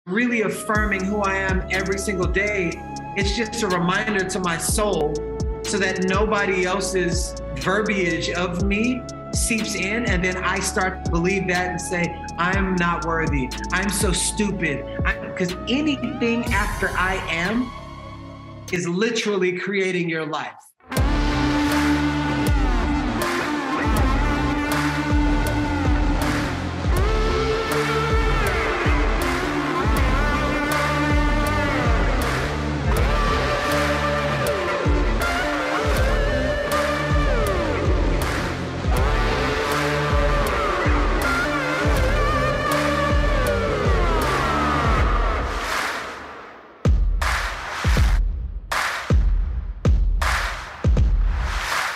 really affirming who I am every single day. It's just a reminder to my soul so that nobody else's verbiage of me seeps in, and then I start to believe that and say, I'm not worthy. I'm so stupid. Because anything after I am is literally creating your life.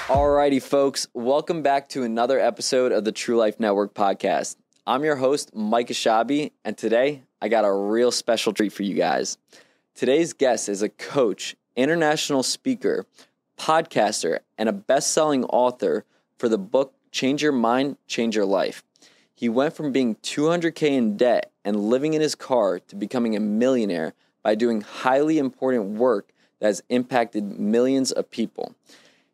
Alrighty, folks, welcome back to another episode of the True Life Network podcast. I'm your host, Mike Ashabi, and today I got a real special treat for you guys. Today's guest is a coach, international speaker, podcaster, and a best-selling author for the book Change Your Mind, Change Your Life. He went from being $200K in debt and living in his car to becoming a millionaire by doing highly important work that has impacted millions of people.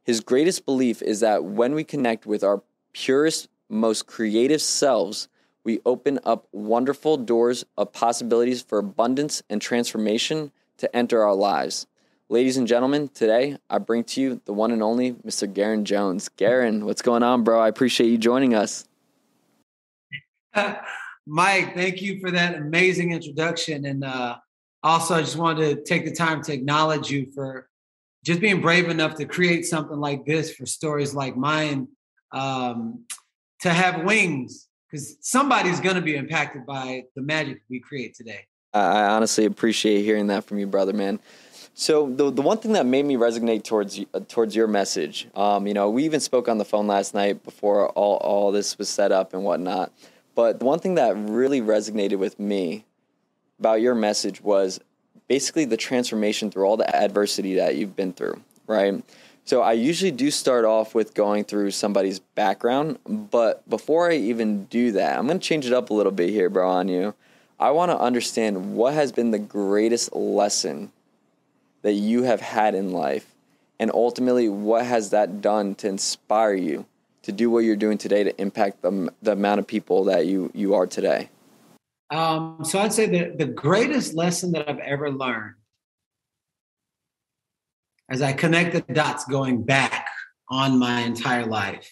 His greatest belief is that when we connect with our purest, most creative selves, we open up wonderful doors of possibilities for abundance and transformation to enter our lives. Ladies and gentlemen, today I bring to you the one and only Mr. Garrain Jones. Garrain, what's going on, bro? I appreciate you joining us. Mike, thank you for that amazing introduction. And also, I just wanted to take the time to acknowledge you for just being brave enough to create something like this for stories like mine, to have wings, because somebody's going to be impacted by the magic we create today. I honestly appreciate hearing that from you, brother, man. So the one thing that made me resonate towards your message, we even spoke on the phone last night before all this was set up and whatnot. But the one thing that really resonated with me about your message was basically the transformation through all the adversity that you've been through, right? So I usually do start off with going through somebody's background, but before I even do that, I'm going to change it up a little bit here, bro, on you. I want to understand what has been the greatest lesson that you have had in life, and ultimately what has that done to inspire you to do what you're doing today to impact the amount of people that you are today. So I'd say that the greatest lesson that I've ever learned, as I connect the dots going back on my entire life,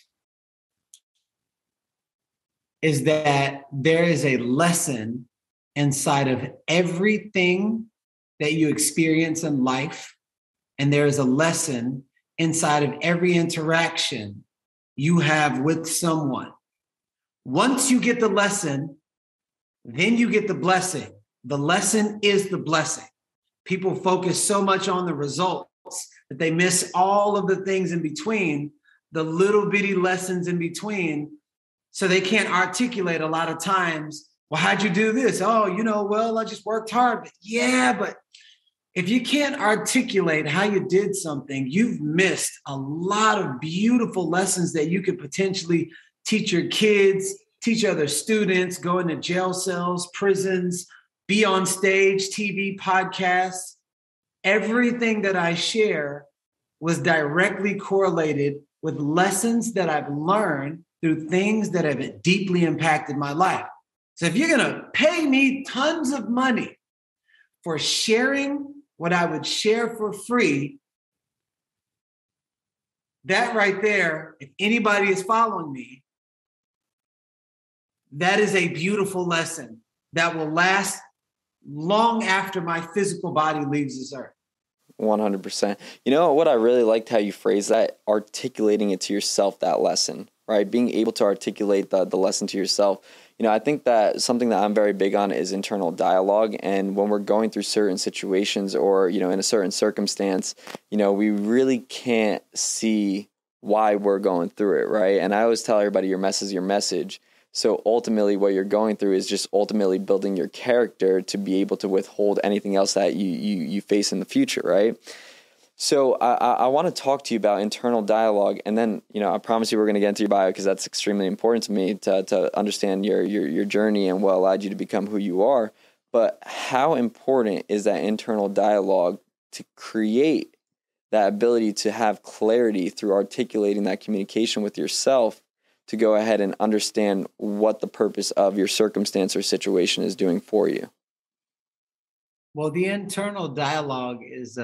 is that there is a lesson inside of everything that you experience in life. And there is a lesson inside of every interaction you have with someone. Once you get the lesson, then you get the blessing. The lesson is the blessing. People focus so much on the results that they miss all of the things in between, the little bitty lessons in between. So they can't articulate a lot of times, well, how'd you do this? Oh, well, I just worked hard. But if you can't articulate how you did something, you've missed a lot of beautiful lessons that you could potentially teach your kids, teach other students, go into jail cells, prisons, be on stage, TV, podcasts. Everything that I share was directly correlated with lessons that I've learned through things that have deeply impacted my life. So if you're going to pay me tons of money for sharing what I would share for free, that right there, if anybody is following me, that is a beautiful lesson that will last long after my physical body leaves this earth. 100%. You know what I really liked how you phrased that, articulating it to yourself, that lesson, right? Being able to articulate the lesson to yourself. I think that something that I'm very big on is internal dialogue. And when we're going through certain situations or, in a certain circumstance, we really can't see why we're going through it, right? And I always tell everybody your mess is your message. So ultimately what you're going through is just ultimately building your character to be able to withhold anything else that you face in the future, right? So I want to talk to you about internal dialogue, and then I promise you we're going to get into your bio because that's extremely important to me to understand your journey and what allowed you to become who you are. But how important is that internal dialogue to create that ability to have clarity through articulating that communication with yourself to go ahead and understand what the purpose of your circumstance or situation is doing for you? Well, the internal dialogue is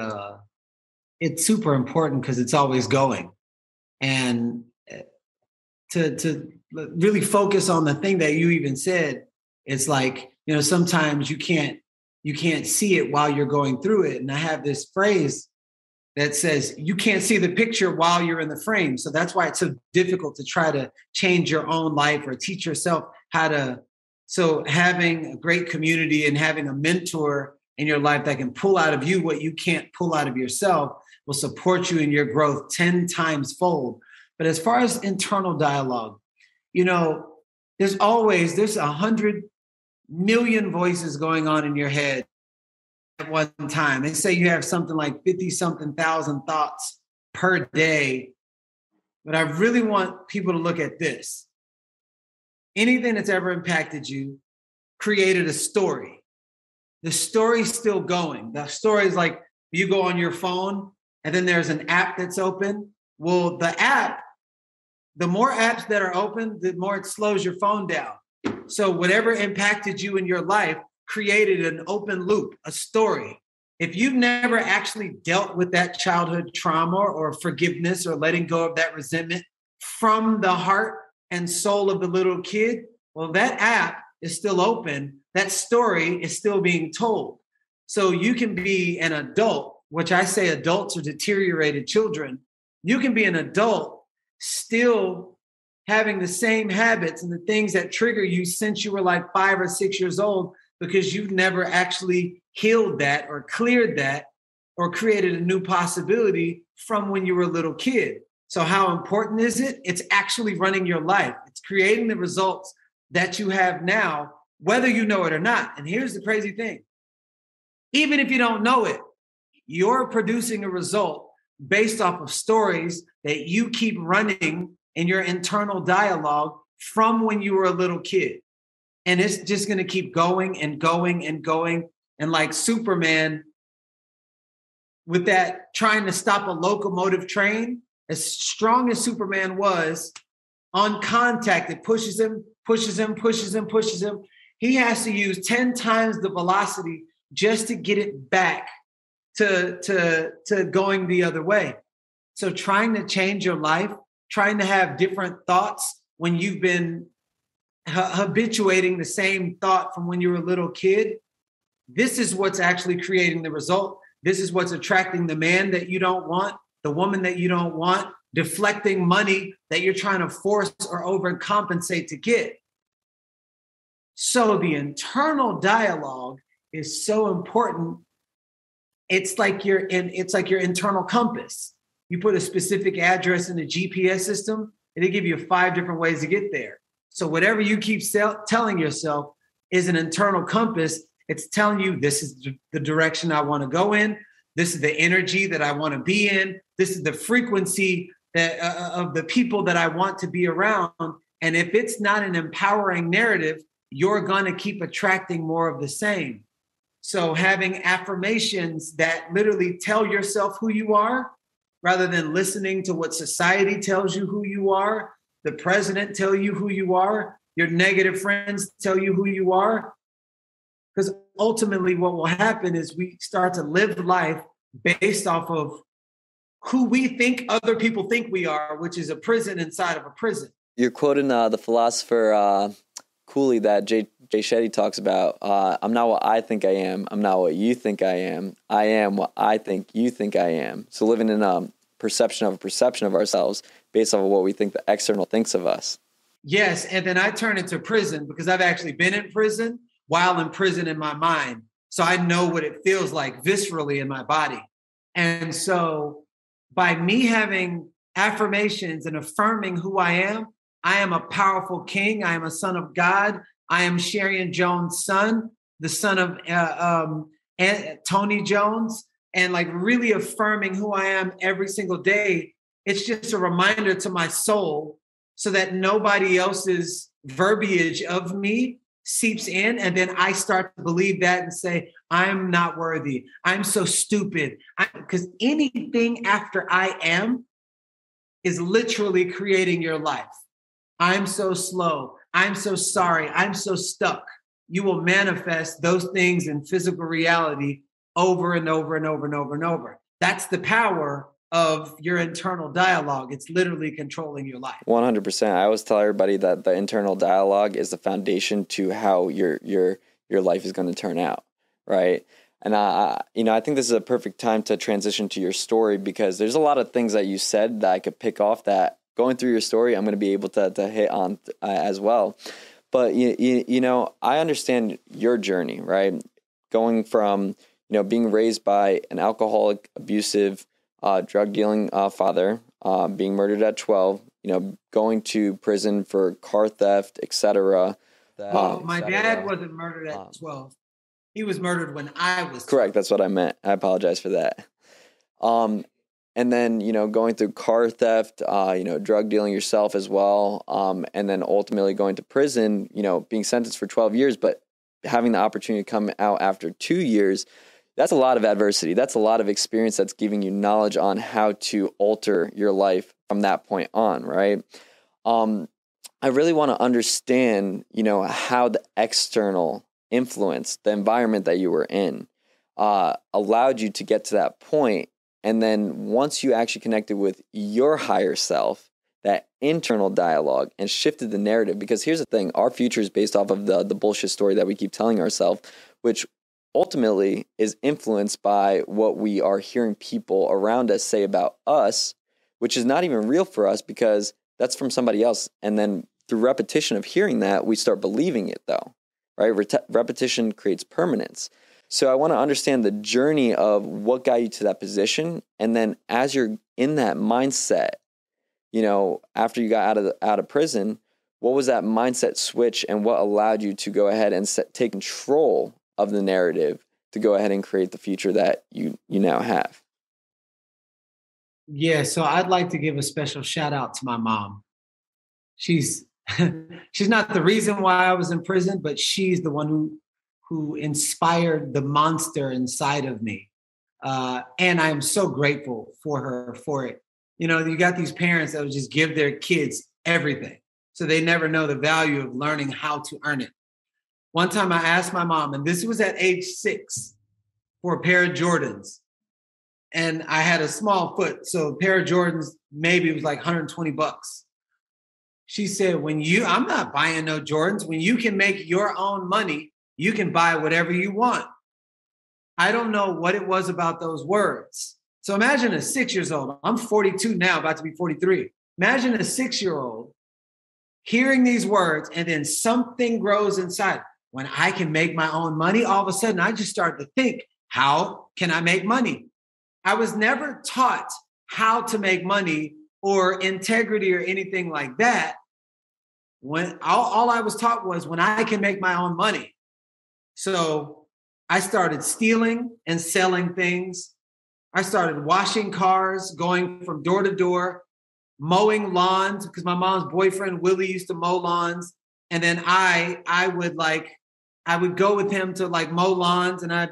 it's super important because it's always going. And to really focus on the thing that you even said, it's like, sometimes you can't see it while you're going through it. And I have this phrase that says you can't see the picture while you're in the frame. So that's why it's so difficult to try to change your own life or teach yourself how to. So having a great community and having a mentor in your life that can pull out of you what you can't pull out of yourself will support you in your growth 10 times fold. But as far as internal dialogue, there's 100 million voices going on in your head at one time. They say you have something like 50 something thousand thoughts per day. But I really want people to look at this. Anything that's ever impacted you created a story. The story's still going. The story is like you go on your phone and then there's an app that's open. Well, the app, the more apps that are open, the more it slows your phone down. So whatever impacted you in your life created an open loop, a story. If you've never actually dealt with that childhood trauma or forgiveness or letting go of that resentment from the heart and soul of the little kid, well, that app is still open. That story is still being told. So you can be an adult, which I say adults are deteriorated children. You can be an adult still having the same habits and the things that trigger you since you were like 5 or 6 years old, because you've never actually healed that or cleared that or created a new possibility from when you were a little kid. So how important is it? It's actually running your life. It's creating the results that you have now, whether you know it or not. And here's the crazy thing. Even if you don't know it, you're producing a result based off of stories that you keep running in your internal dialogue from when you were a little kid. And it's just going to keep going and going and going. And like Superman, with that trying to stop a locomotive train, as strong as Superman was, on contact, it pushes him. He has to use 10 times the velocity just to get it back to going the other way. So trying to change your life, trying to have different thoughts when you've been habituating the same thought from when you were a little kid, this is what's actually creating the result. This is what's attracting the man that you don't want, the woman that you don't want, deflecting money that you're trying to force or overcompensate to get. So the internal dialogue is so important. It's like your internal compass. You put a specific address in the GPS system, it'll give you 5 different ways to get there. So whatever you keep telling yourself is an internal compass. It's telling you this is the direction I want to go in. This is the energy that I want to be in. This is the frequency that, of the people that I want to be around. And if it's not an empowering narrative, you're going to keep attracting more of the same. So having affirmations that literally tell yourself who you are, rather than listening to what society tells you who you are, the president tell you who you are, your negative friends tell you who you are. Because ultimately what will happen is we start to live life based off of who we think other people think we are, which is a prison inside of a prison. You're quoting the philosopher Cooley that Jay Shetty talks about. I'm not what I think I am. I'm not what you think I am. I am what I think you think I am. So living in a perception of ourselves based off of what we think the external thinks of us. Yes, and then I turn it to prison because I've actually been in prison while in prison in my mind. So I know what it feels like viscerally in my body. And so by me having affirmations and affirming who I am a powerful king. I am a son of God. I am Garrain Jones' son, the son of Tony Jones, and like really affirming who I am every single day. It's just a reminder to my soul so that nobody else's verbiage of me seeps in. And then I start to believe that and say, I'm not worthy. I'm so stupid. Because anything after I am is literally creating your life. I'm so slow. I'm so sorry. I'm so stuck. You will manifest those things in physical reality over and over and over and over and over. That's the power of your internal dialogue. It's literally controlling your life. 100%. I always tell everybody that the internal dialogue is the foundation to how your life is going to turn out, right? And I think this is a perfect time to transition to your story, because there's a lot of things that you said that I could pick off that going through your story, I'm going to be able to hit on as well. But, I understand your journey, right? Going from, being raised by an alcoholic, abusive, drug dealing father, being murdered at 12, going to prison for car theft, etc. Well, my dad wasn't murdered at 12. He was murdered when I was 12. Correct. That's what I meant. I apologize for that. And then, going through car theft, drug dealing yourself as well. And then ultimately going to prison, being sentenced for 12 years, but having the opportunity to come out after 2 years. That's a lot of adversity. That's a lot of experience that's giving you knowledge on how to alter your life from that point on, right? I really want to understand, how the external influence, the environment that you were in, allowed you to get to that point. And then once you actually connected with your higher self, that internal dialogue, and shifted the narrative, because here's the thing, our future is based off of the bullshit story that we keep telling ourselves, which ultimately is influenced by what we are hearing people around us say about us, which is not even real for us because that's from somebody else. And then through repetition of hearing that, we start believing it though, right? Repetition creates permanence. So I want to understand the journey of what got you to that position. And then as you're in that mindset, after you got out of prison, what was that mindset switch and what allowed you to go ahead and take control of the narrative to go ahead and create the future that you now have? Yeah, so I'd like to give a special shout out to my mom. She's she's not the reason why I was in prison, but she's the one who inspired the monster inside of me. And I'm so grateful for her for it. You got these parents that would just give their kids everything. So they never know the value of learning how to earn it. One time I asked my mom, and this was at age 6, for a pair of Jordans. And I had a small foot. So a pair of Jordans, maybe it was like $120. She said, I'm not buying no Jordans. When you can make your own money, you can buy whatever you want. I don't know what it was about those words. So imagine a 6-year-old. I'm 42 now, about to be 43. Imagine a 6-year-old hearing these words, and then something grows inside. When I can make my own money, all of a sudden I just started to think, how can I make money? I was never taught how to make money or integrity or anything like that. When all I was taught was when I can make my own money. So I started stealing and selling things. I started washing cars, going from door to door, mowing lawns, because my mom's boyfriend, Willie, used to mow lawns. And then I would go with him to mow lawns, and I'd,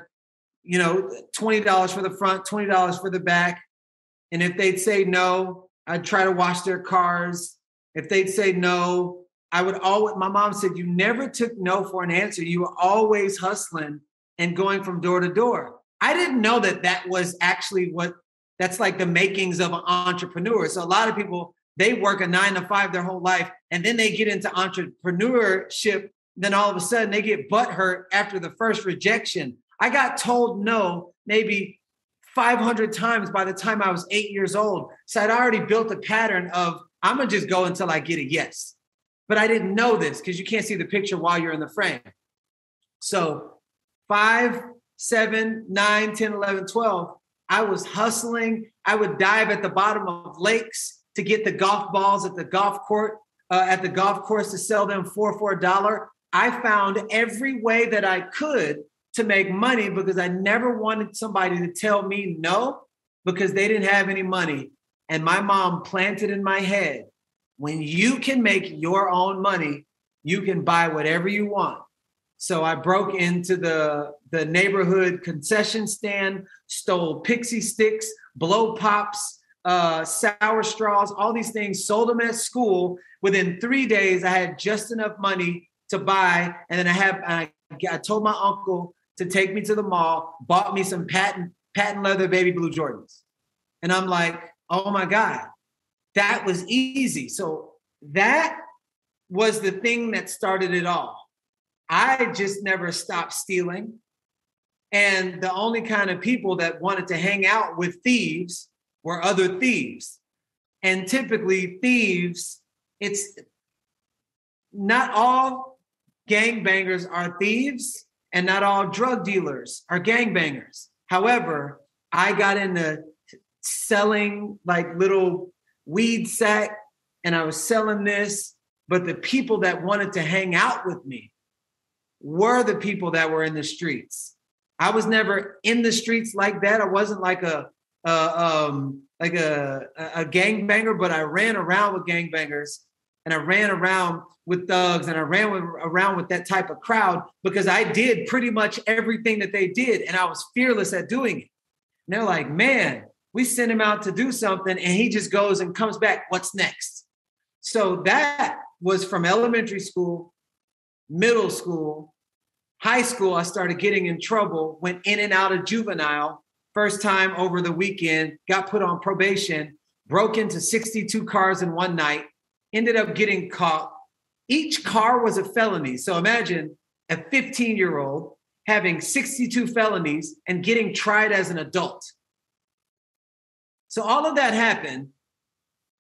$20 for the front, $20 for the back. And if they'd say no, I'd try to wash their cars. If they'd say no, my mom said, you never took no for an answer. You were always hustling and going from door to door. I didn't know that was actually that's like the makings of an entrepreneur. So a lot of people, they work a 9 to 5 their whole life, and then they get into entrepreneurship. Then all of a sudden they get butthurt after the first rejection. I got told no maybe 500 times by the time I was 8 years old. So I'd already built a pattern of, I'm going to just go until I get a yes. But I didn't know this because you can't see the picture while you're in the frame. So 5, 7, 9, 10, 11, 12, I was hustling. I would dive at the bottom of lakes to get the golf balls at the golf course to sell them for $1. I found every way that I could to make money because I never wanted somebody to tell me no because they didn't have any money. And my mom planted in my head, when you can make your own money, you can buy whatever you want. So I broke into the neighborhood concession stand, stole pixie sticks, blow pops, sour straws, all these things, sold them at school. Within 3 days, I had just enough money to buy. And then I told my uncle to take me to the mall, bought me some patent leather baby blue Jordans. And I'm like, oh my God, that was easy. So that was the thing that started it all. I just never stopped stealing. And the only kind of people that wanted to hang out with thieves were other thieves. And typically thieves, it's not all gangbangers are thieves and not all drug dealers are gangbangers. However, I got into selling like little weed sack and I was selling this, but the people that wanted to hang out with me were the people that were in the streets. I was never in the streets like that. I wasn't like a gangbanger, but I ran around with gangbangers and I ran around with thugs and I ran around with that type of crowd because I did pretty much everything that they did and I was fearless at doing it. And they're like, man, we sent him out to do something and he just goes and comes back. What's next? So that was from elementary school, middle school, high school. I started getting in trouble, went in and out of juvenile. First time over the weekend, got put on probation, broke into 62 cars in one night, ended up getting caught. Each car was a felony. So imagine a 15-year-old having 62 felonies and getting tried as an adult. So all of that happened.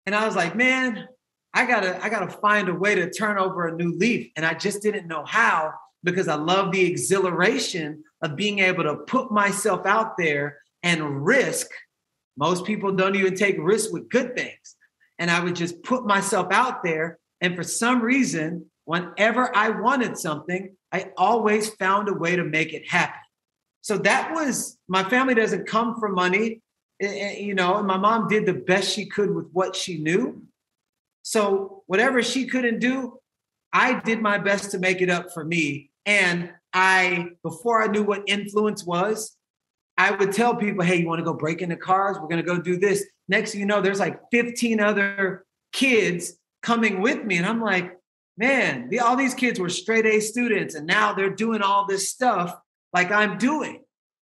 And I was like, man, I gotta find a way to turn over a new leaf. And I just didn't know how because I love the exhilaration of being able to put myself out there and risk. Most people don't even take risks with good things. And I would just put myself out there. And for some reason, whenever I wanted something, I always found a way to make it happen. So that was, my family doesn't come from money, and my mom did the best she could with what she knew. So whatever she couldn't do, I did my best to make it up for me. And before I knew what influence was, I would tell people, hey, you want to go break into cars? We're going to go do this. Next thing you know, there's like 15 other kids coming with me. And I'm like, man, all these kids were straight A students. And now they're doing all this stuff like I'm doing.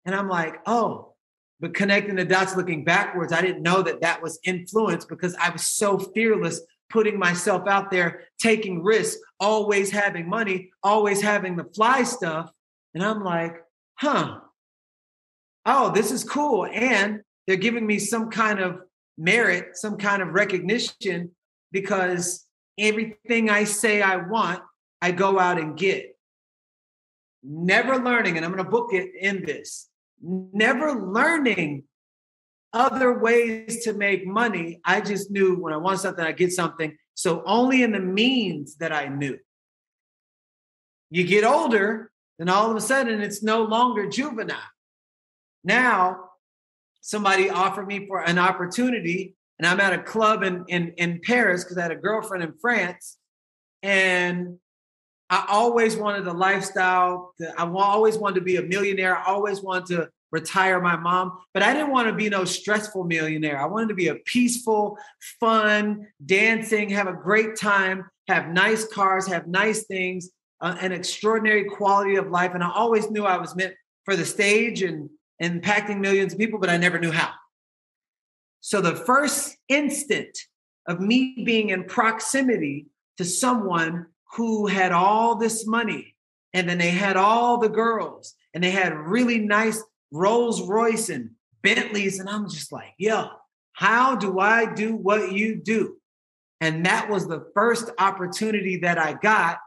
And I'm like, oh, but connecting the dots, looking backwards, I didn't know that was influence because I was so fearless, putting myself out there, taking risks, always having money, always having the fly stuff. And I'm like, oh, this is cool. And they're giving me some kind of merit, some kind of recognition because everything I say I want, I go out and get. Never learning, and I'm going to book it in this, never learning other ways to make money. I just knew when I want something, I get something. So only in the means that I knew. You get older, then all of a sudden it's no longer juvenile. Now, somebody offered me for an opportunity, and I'm at a club in Paris because I had a girlfriend in France, and I always wanted a lifestyle. I always wanted to be a millionaire. I always wanted to retire my mom, but I didn't want to be no stressful millionaire. I wanted to be a peaceful, fun, dancing, have a great time, have nice cars, have nice things, an extraordinary quality of life. And I always knew I was meant for the stage and impacting millions of people, but I never knew how. So the first instant of me being in proximity to someone who had all this money, and then they had all the girls, and they had really nice Rolls Royce and Bentleys, and I'm just like, yo, how do I do what you do? And that was the first opportunity that I got.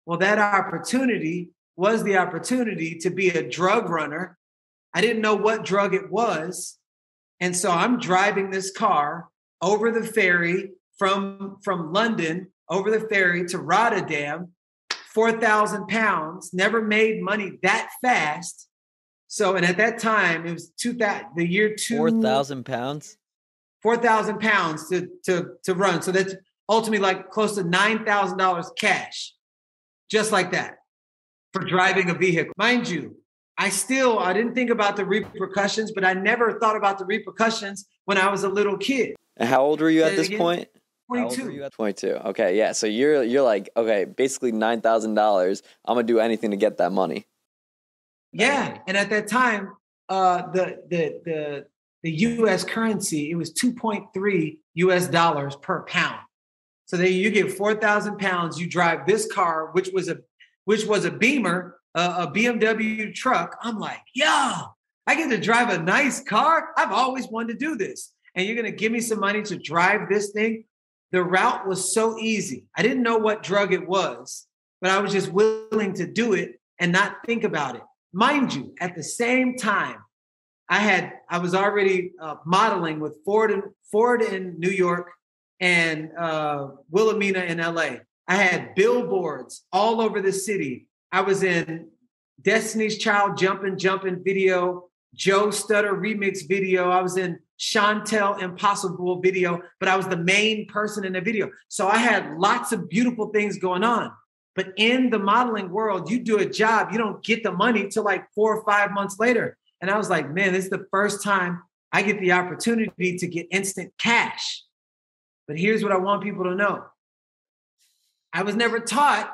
Well, that opportunity was the opportunity to be a drug runner. I didn't know what drug it was. And so I'm driving this car over the ferry from London, over the ferry to Rotterdam, 4,000 pounds, never made money that fast. So, and at that time, it was the year 4,000 pounds? 4,000 pounds to run. So that's ultimately like close to $9,000 cash, just like that. for driving a vehicle. Mind you, I didn't think about the repercussions, but I never thought about the repercussions when I was a little kid. And how old were you at this point? 22. 22. Okay, yeah. So you're like, okay, basically $9,000. I'm gonna do anything to get that money. Yeah, and at that time, the U.S. currency, it was 2.3 U.S. dollars per pound. So then you get 4,000 pounds. You drive this car, which was a Beamer, a BMW truck. I'm like, yeah, I get to drive a nice car. I've always wanted to do this, and you're gonna give me some money to drive this thing. The route was so easy. I didn't know what drug it was, but I was just willing to do it and not think about it. Mind you, at the same time, I was already modeling with Ford in New York and Wilhelmina in LA. I had billboards all over the city. I was in Destiny's Child Jumpin' video, Joe Stutter remix video. I was in Chantel Impossible video, but I was the main person in the video. So I had lots of beautiful things going on. But in the modeling world, you do a job, you don't get the money till like 4 or 5 months later. And I was like, man, this is the first time I get the opportunity to get instant cash. But here's what I want people to know. I was never taught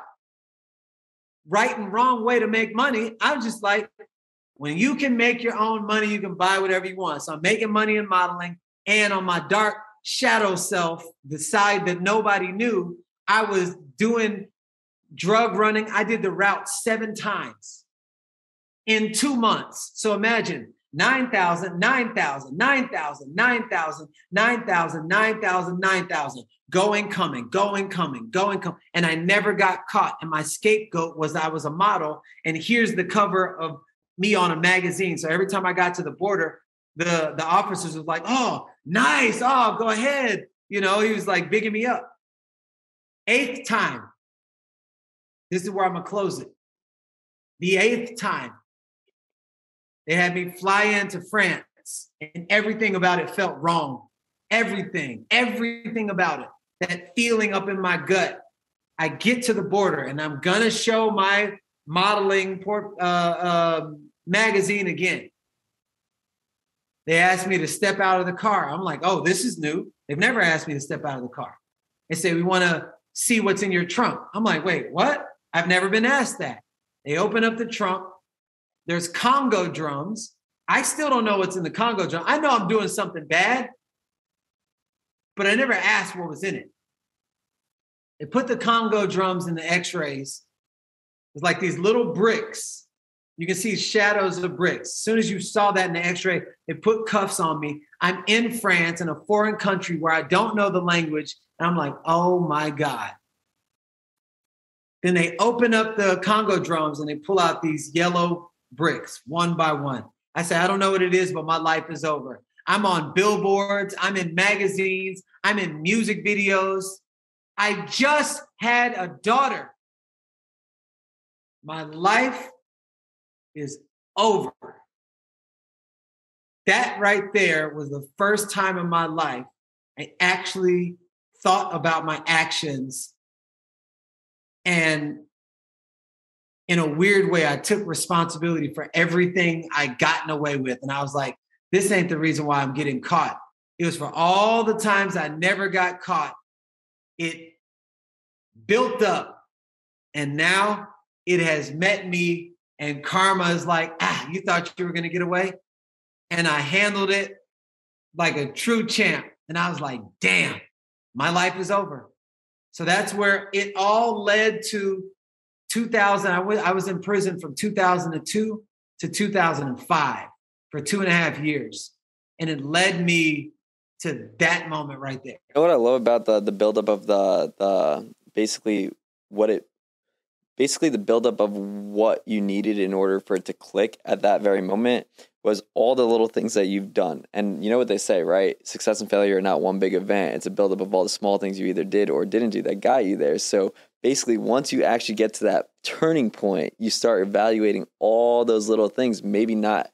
right and wrong way to make money. I was just like, when you can make your own money, you can buy whatever you want. So I'm making money in modeling, and on my dark shadow self, the side that nobody knew, I was doing drug running. I did the route 7 times in 2 months. So imagine 9,000, 9,000, 9,000, 9,000, 9,000, 9,000, 9,000, going, coming. And I never got caught. And my scapegoat was I was a model. And here's the cover of me on a magazine. So every time I got to the border, the officers was like, oh, nice. Oh, go ahead. He was like bigging me up. 8th time. This is where I'm going to close it. The 8th time, they had me fly into France, and everything about it felt wrong. Everything about it. That feeling up in my gut. I get to the border, and I'm going to show my modeling magazine again. They asked me to step out of the car. I'm like, oh, this is new. They've never asked me to step out of the car. They say, we want to see what's in your trunk. I'm like, wait, what? I've never been asked that. They open up the trunk. There's Congo drums. I still don't know what's in the Congo drum. I know I'm doing something bad, but I never asked what was in it. They put the Congo drums in the x-rays. It's like these little bricks. You can see shadows of bricks. As soon as you saw that in the x-ray, they put cuffs on me. I'm in France, in a foreign country where I don't know the language. And I'm like, oh my God. Then they open up the Congo drums and they pull out these yellow bricks one by one. I say, I don't know what it is, but my life is over. I'm on billboards. I'm in magazines. I'm in music videos. I just had a daughter. My life is over. That right there was the first time in my life I actually thought about my actions. And in a weird way, I took responsibility for everything I gotten away with. And I was like, this ain't the reason why I'm getting caught. It was for all the times I never got caught. It built up. And now it has met me. And karma is like, you thought you were going to get away? And I handled it like a true champ. And I was like, damn, my life is over. So that's where it all led to 2000. I was in prison from 2002 to 2005 for 2.5 years. And it led me to that moment right there. You know what I love about the buildup of the basically the buildup of what you needed in order for it to click at that very moment was all the little things that you've done. And you know what they say, right? Success and failure are not one big event. It's a buildup of all the small things you either did or didn't do that got you there. So basically, once you actually get to that turning point, you start evaluating all those little things, maybe not,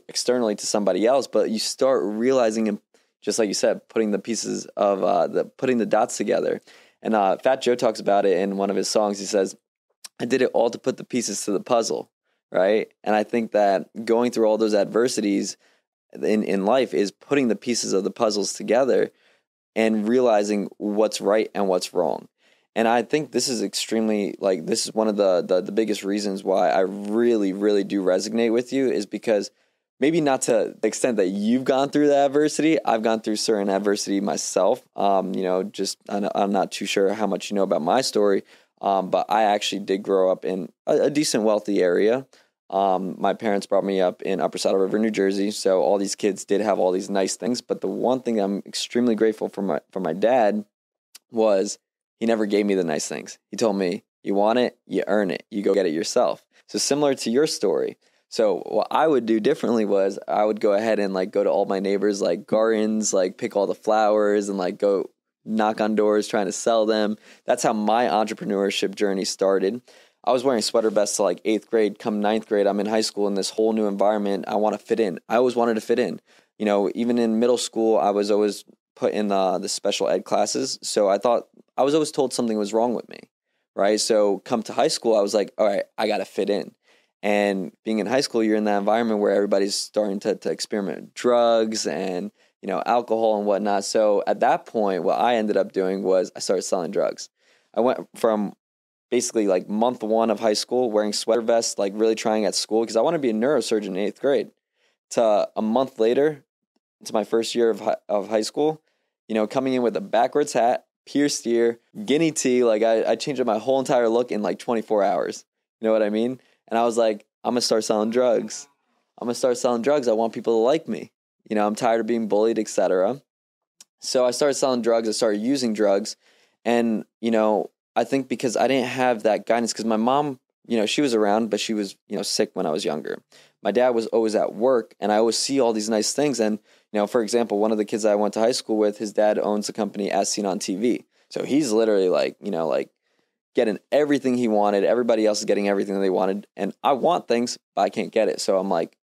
externally to somebody else, but you start realizing them, just like you said, putting the pieces of putting the dots together. And Fat Joe talks about it in one of his songs. He says, I did it all to put the pieces to the puzzle, right? And I think that going through all those adversities in life is putting the pieces of the puzzles together and realizing what's right and what's wrong. And I think this is extremely, like, this is one of the biggest reasons why I really, really do resonate with you, is because maybe not to the extent that you've gone through the adversity. I've gone through certain adversity myself. Just I'm not too sure how much you know about my story, but I actually did grow up in a decent wealthy area. My parents brought me up in Upper Saddle River, New Jersey. So all these kids did have all these nice things. But the one thing I'm extremely grateful for my dad was he never gave me the nice things. He told me, you want it, you earn it, you go get it yourself. So similar to your story. So what I would do differently was I would go ahead and like go to all my neighbors, like gardens, like pick all the flowers and like go knock on doors trying to sell them. That's how my entrepreneurship journey started. I was wearing sweater vests to like 8th grade. Come 9th grade, I'm in high school in this whole new environment. I want to fit in. I always wanted to fit in. You know, even in middle school, I was always put in the special ed classes. So I was always told something was wrong with me, right? So come to high school, I was like, all right, I got to fit in. And being in high school, you're in that environment where everybody's starting to experiment with drugs and, you know, alcohol and whatnot. So at that point, what I ended up doing was I started selling drugs. I went from basically like month 1 of high school wearing sweater vests, like really trying at school because I want to be a neurosurgeon in 8th grade, to a month later, to my first year of high school, you know, coming in with a backwards hat, pierced ear, guinea tea. Like I changed up my whole entire look in like 24 hours. You know what I mean? And I was like, I'm going to start selling drugs. I want people to like me. You know, I'm tired of being bullied, etc. So I started selling drugs. I started using drugs. And, you know, I think because I didn't have that guidance, because my mom, you know, she was around, but she was, you know, sick when I was younger. My dad was always at work, and I always see all these nice things. And, you know, for example, one of the kids I went to high school with, his dad owns a company As Seen on TV. So he's literally like, you know, like getting everything he wanted. Everybody else is getting everything that they wanted. And I want things, but I can't get it. So I'm like,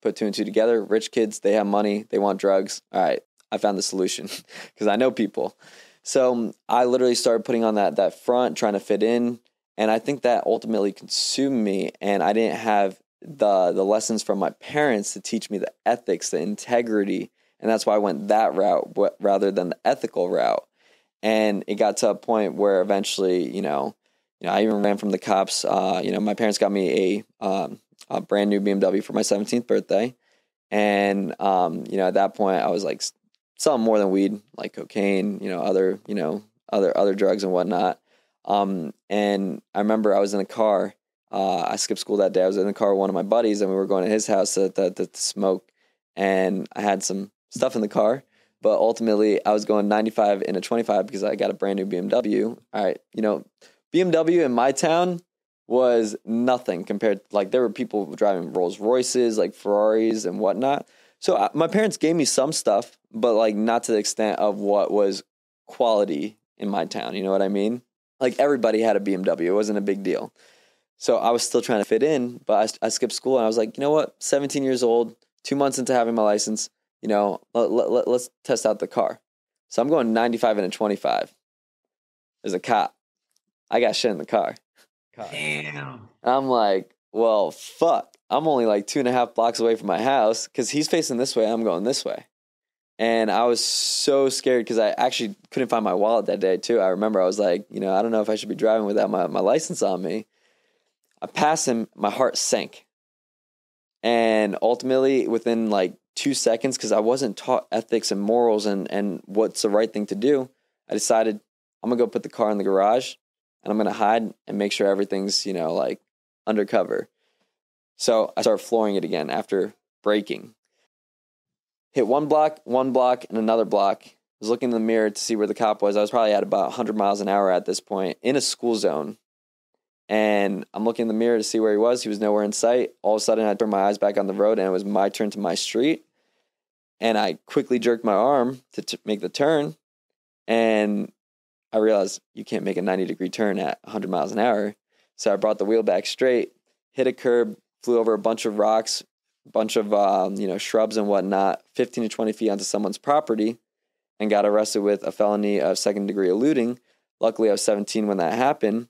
put 2 and 2 together. Rich kids, they have money, they want drugs. All right, I found the solution because I know people. So I literally started putting on that front, trying to fit in. And I think that ultimately consumed me. And I didn't have the lessons from my parents to teach me the ethics, the integrity. And that's why I went that route rather than the ethical route. And it got to a point where eventually, you know, I even ran from the cops. You know, my parents got me a brand new BMW for my 17th birthday. And, you know, at that point I was like selling more than weed, like cocaine, you know, other drugs and whatnot. And I remember I was in a car. I skipped school that day. I was in the car with one of my buddies, and we were going to his house to smoke. And I had some stuff in the car, but ultimately I was going 95 in a 25 because I got a brand new BMW. All right, you know, BMW in my town was nothing compared. Like there were people driving Rolls Royces, like Ferraris and whatnot. So my parents gave me some stuff, but like not to the extent of what was quality in my town. You know what I mean? Like everybody had a BMW. It wasn't a big deal. So I was still trying to fit in, but I skipped school and I was like, you know what? 17 years old, 2 months into having my license, you know, let's test out the car. So I'm going 95 and a 25. There's a cop. I got shit in the car. Damn. And I'm like, well, fuck. I'm only like 2.5 blocks away from my house because he's facing this way. I'm going this way. And I was so scared because I actually couldn't find my wallet that day too. I remember I was like, you know, I don't know if I should be driving without my license on me. I passed him. My heart sank. And ultimately within like 2 seconds, because I wasn't taught ethics and morals and what's the right thing to do, I decided I'm going to go put the car in the garage and I'm going to hide and make sure everything's, you know, like undercover. So I started flooring it again after braking. Hit one block, and another block. I was looking in the mirror to see where the cop was. I was probably at about 100 miles an hour at this point in a school zone. And I'm looking in the mirror to see where he was. He was nowhere in sight. All of a sudden, I turned my eyes back on the road, and it was my turn to my street. And I quickly jerked my arm to make the turn. And I realized you can't make a 90-degree turn at 100 miles an hour. So I brought the wheel back straight, hit a curb, flew over a bunch of rocks, bunch of shrubs and whatnot, 15 to 20 feet onto someone's property, and got arrested with a felony of second-degree eluding. Luckily, I was 17 when that happened.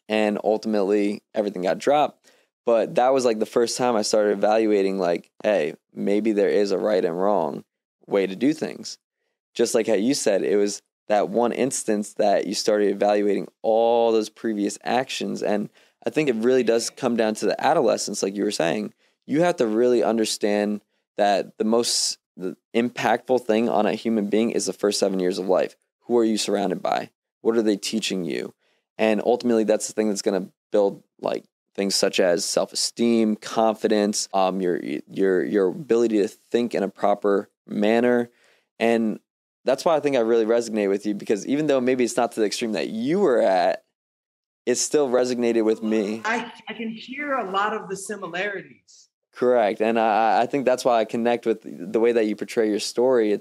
and ultimately everything got dropped. But that was like the first time I started evaluating like, hey, maybe there is a right and wrong way to do things. Just like how you said, it was that one instance that you started evaluating all those previous actions. And I think it really does come down to the adolescence, like you were saying. You have to really understand that the impactful thing on a human being is the first 7 years of life. Who are you surrounded by? What are they teaching you? And ultimately, that's the thing that's going to build like things such as self-esteem, confidence, your ability to think in a proper manner. And that's why I think I really resonate with you, because even though maybe it's not to the extreme that you were at, it still resonated with me. I can hear a lot of the similarities. Correct. And I think that's why I connect with the way that you portray your story.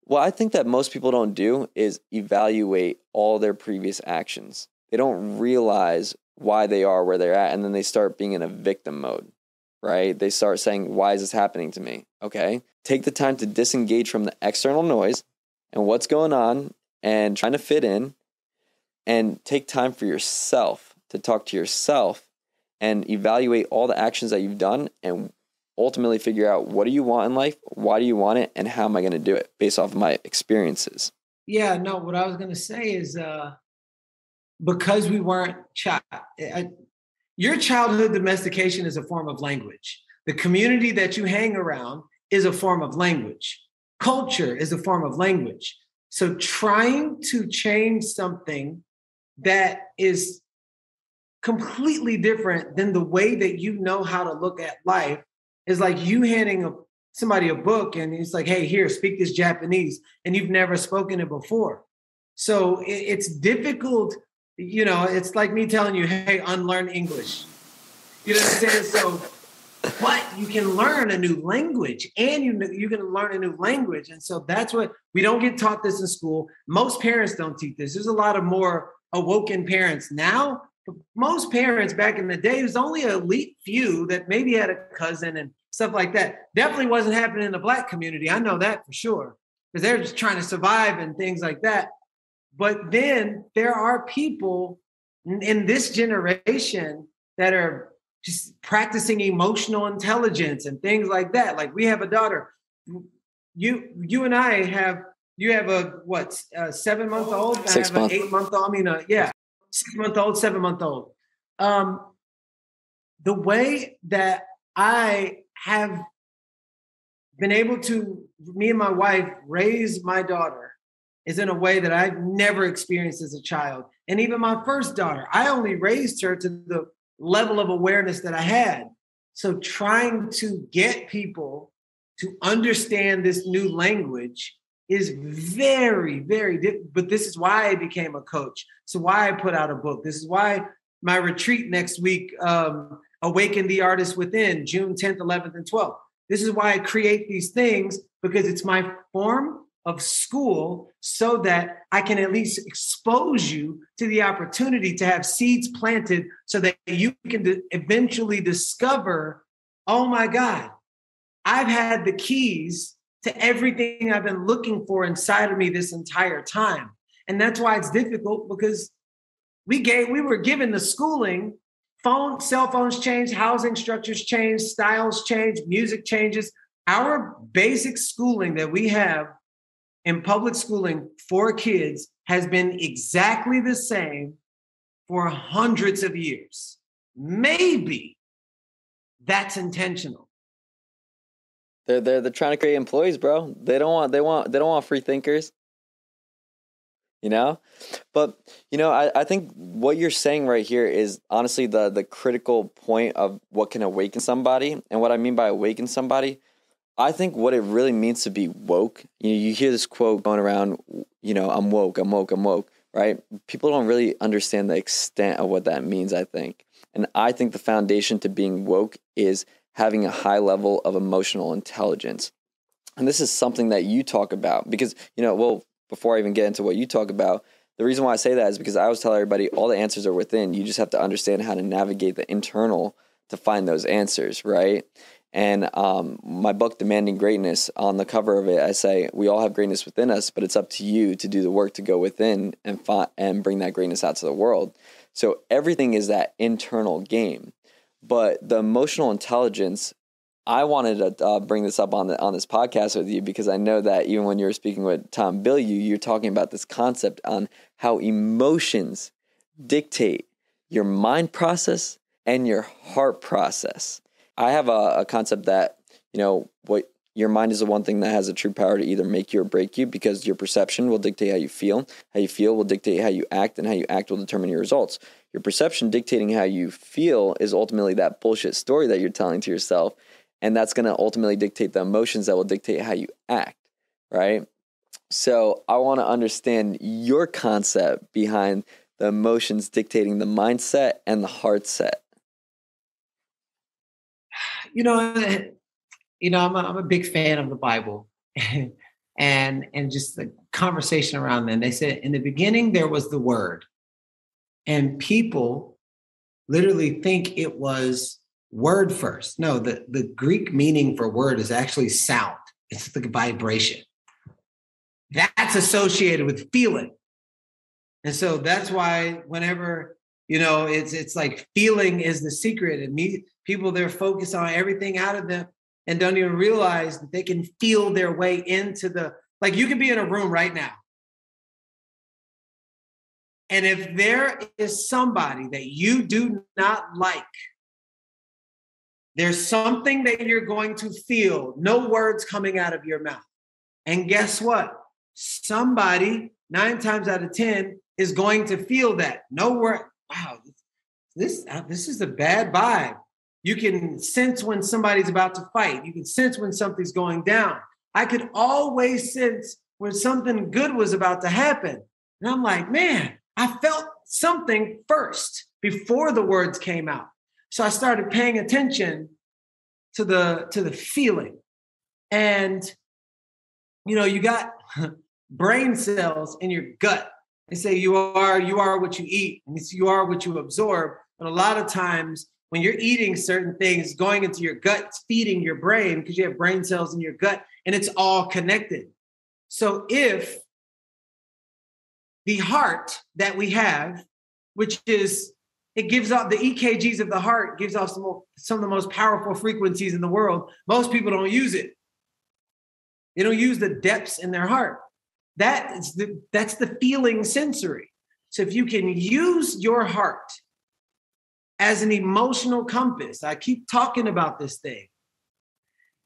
What I think that most people don't do is evaluate all their previous actions. They don't realize why they are where they're at, and then they start being in a victim mode, right? They start saying, why is this happening to me? Okay. Take the time to disengage from the external noise and what's going on and trying to fit in, and take time for yourself to talk to yourself and evaluate all the actions that you've done and ultimately figure out, what do you want in life? Why do you want it? And how am I going to do it based off of my experiences? Yeah, no, what I was going to say is because we weren't your childhood domestication is a form of language. The community that you hang around is a form of language. Culture is a form of language. So trying to change something that is completely different than the way that you know how to look at life is like you handing somebody a book and it's like, hey, here, speak this Japanese, and you've never spoken it before. So it's difficult. It's like me telling you, hey, unlearn English. You know what I'm saying? So, but you can learn a new language, and you can learn a new language. And so that's what we don't get taught this in school. Most parents don't teach this. There's a lot of more awoken parents now. Most parents back in the day, it was only an elite few that maybe had a cousin and stuff like that. Definitely wasn't happening in the Black community. I know that for sure, because they're just trying to survive and things like that. But then there are people in this generation that are just practicing emotional intelligence and things like that. Like we have a daughter. You and I have. You have a 7-month-old. 6 months. I have an 8-month-old. 6-month-old, 7-month-old. The way that I have been able to, me and my wife, raise my daughter is in a way that I've never experienced as a child. And even my first daughter, I only raised her to the level of awareness that I had. So trying to get people to understand this new language is very, very difficult. But this is why I became a coach. So why I put out a book. This is why my retreat next week, Awaken the Artist Within, June 10th, 11th, and 12th. This is why I create these things, because it's my form of school so that I can at least expose you to the opportunity to have seeds planted so that you can eventually discover, oh my God, I've had the keys to everything I've been looking for inside of me this entire time. And that's why it's difficult, because we were given the schooling. Cell phones change, housing structures change, styles change, music changes. Our basic schooling that we have in public schooling for kids has been exactly the same for hundreds of years. Maybe that's intentional. They're trying to create employees, bro. They don't want free thinkers. But I think what you're saying right here is honestly the critical point of what can awaken somebody. And what I mean by awaken somebody, I think what it really means to be woke. You hear this quote going around, I'm woke, right? People don't really understand the extent of what that means, I think. And I think the foundation to being woke is having a high level of emotional intelligence. And this is something that you talk about because, before I even get into what you talk about, the reason why I say that is because I always tell everybody all the answers are within. You just have to understand how to navigate the internal to find those answers, right? And my book, Demanding Greatness, on the cover of it, I say, we all have greatness within us, but it's up to you to do the work to go within and bring that greatness out to the world. So everything is that internal game. But the emotional intelligence, I wanted to bring this up on this podcast with you because I know that even when you were speaking with Tom Bilyeu, you're talking about this concept on how emotions dictate your mind process and your heart process. I have a concept that, what your mind is the one thing that has a true power to either make you or break you, because your perception will dictate how you feel. How you feel will dictate how you act, and how you act will determine your results. Your perception dictating how you feel is ultimately that bullshit story that you're telling to yourself. And that's going to ultimately dictate the emotions that will dictate how you act, right? So I want to understand your concept behind the emotions dictating the mindset and the heart set. I'm a big fan of the Bible and just the conversation around them. They said in the beginning there was the Word, and people literally think it was word first. No, the Greek meaning for word is actually sound. It's the vibration. That's associated with feeling. And so that's why whenever, it's like feeling is the secret, and people, they're focused on everything out of them and don't even realize that they can feel their way into like you could be in a room right now. And if there is somebody that you do not like, there's something that you're going to feel, no words coming out of your mouth. And guess what? Somebody 9 times out of 10 is going to feel that. No word. Wow, this is a bad vibe. You can sense when somebody's about to fight. You can sense when something's going down. I could always sense when something good was about to happen. And I'm like, man, I felt something first before the words came out. So I started paying attention to the feeling. And, you got brain cells in your gut. They say you are what you eat, and you are what you absorb. But a lot of times when you're eating certain things, going into your gut, it's feeding your brain because you have brain cells in your gut, and it's all connected. So if the heart that we have, which is, it gives off the EKGs of the heart, gives off some of the most powerful frequencies in the world. Most people don't use it. They don't use the depths in their heart. That's the feeling sensory. So if you can use your heart as an emotional compass, I keep talking about this thing,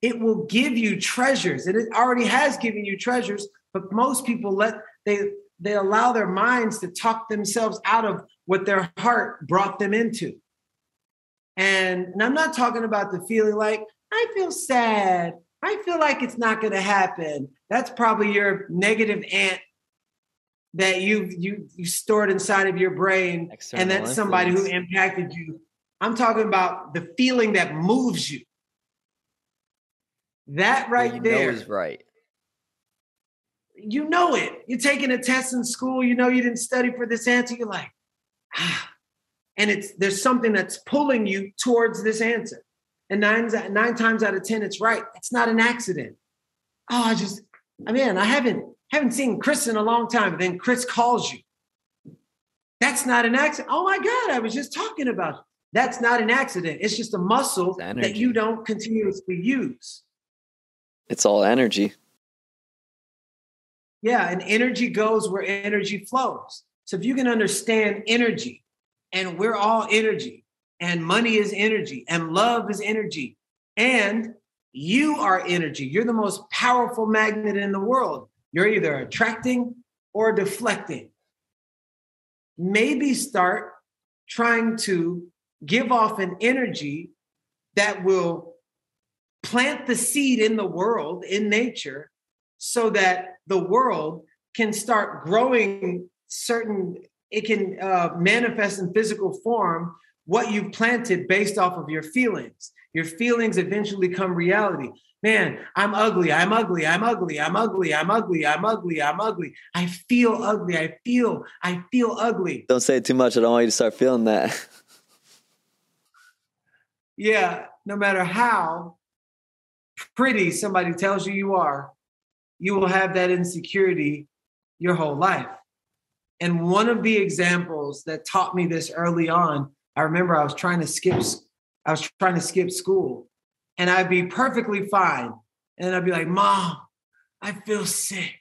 it will give you treasures. And it already has given you treasures, but most people they allow their minds to talk themselves out of what their heart brought them into. And I'm not talking about the feeling like, I feel sad. I feel like it's not going to happen. That's probably your negative aunt that you stored inside of your brain. External and that's somebody who impacted you. I'm talking about the feeling that moves you. That right there is right. You know it. You're taking a test in school. You didn't study for this answer. You're like, and there's something that's pulling you towards this answer. And nine times out of 10, it's right. It's not an accident. I haven't seen Chris in a long time. But then Chris calls you. That's not an accident. Oh my God, I was just talking about it. That's not an accident. It's just a muscle that you don't continuously use. It's all energy. Yeah, and energy goes where energy flows. So if you can understand energy, and we're all energy, and money is energy, and love is energy, and you are energy. You're the most powerful magnet in the world. You're either attracting or deflecting. Maybe start trying to give off an energy that will plant the seed in the world, in nature, so that the world can start growing it can manifest in physical form what you've planted based off of your feelings. Your feelings eventually become reality. Man, I'm ugly. I'm ugly. I'm ugly. I'm ugly. I'm ugly. I'm ugly. I'm ugly. I feel ugly. I feel ugly. Don't say it too much. I don't want you to start feeling that. Yeah, no matter how pretty somebody tells you are, you will have that insecurity your whole life. And one of the examples that taught me this early on, I remember I was trying to skip school, and I'd be perfectly fine. And I'd be like, Mom, I feel sick.